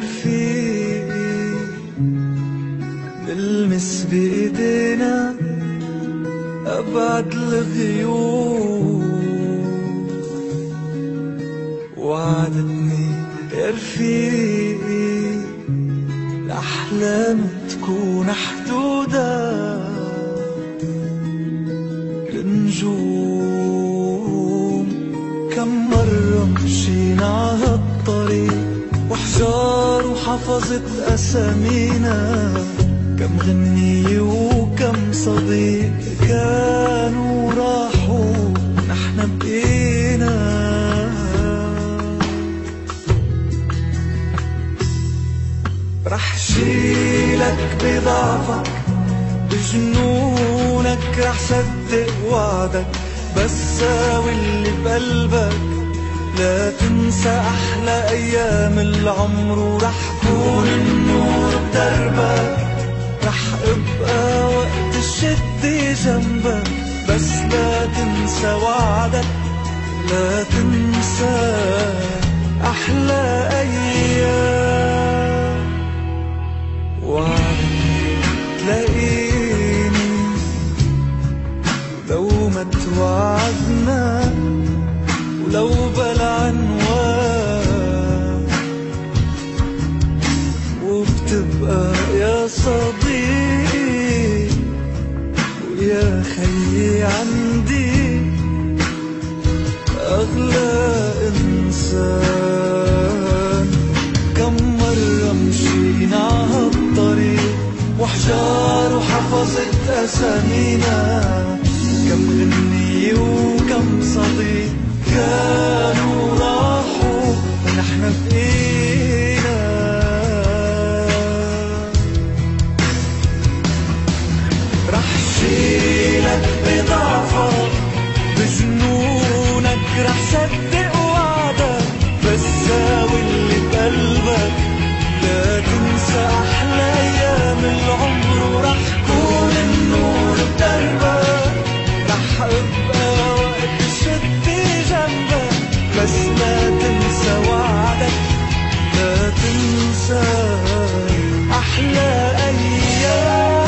رفيقي نلمس بإيدينا أبعد الغيوم. وعدتني يا رفيقي الأحلام تكون حدودها النجوم. كم مرة مشينا عهالطريق وحجار وحفظت أسامينا، كم غنية وكم صديق كانوا راحوا نحن بقينا. رح شيلك بضعفك بجنونك، رح صدق وعدك بس ساوي اللي بقلبك. لا تنسى أحلى أيام العمر ورح كون النور بدربك. رح أبقى وقت الشدة جنبك بس لا تنسى وعدك. لا تنسى أحلى أيام. وعدك تلاقيني لو ما توعدنا ولو بلا عنوان، وبتبقى يا صديقي ويا خيي عندي أغلى إنسان. كم مرة مشينا عهالطريق وحجار وحفظت أسامينا، كم غنية وكم صديق كانوا راحوا ونحن بقينا. رح شيلك بضعفك بجنونك، رح صدق وعدك بس ساوي اللي بقلبك. لا تنسى أحلى أيام العمر ورح كون النور بدربك. رح أبقى وقت الشدة جنبك بس لا تنسى وعدك. لا تنسى أحلى أيام.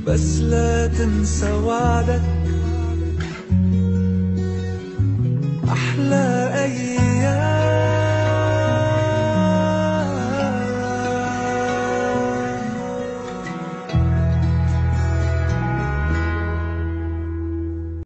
بس لا تنسى وعدك. أحلى أيام.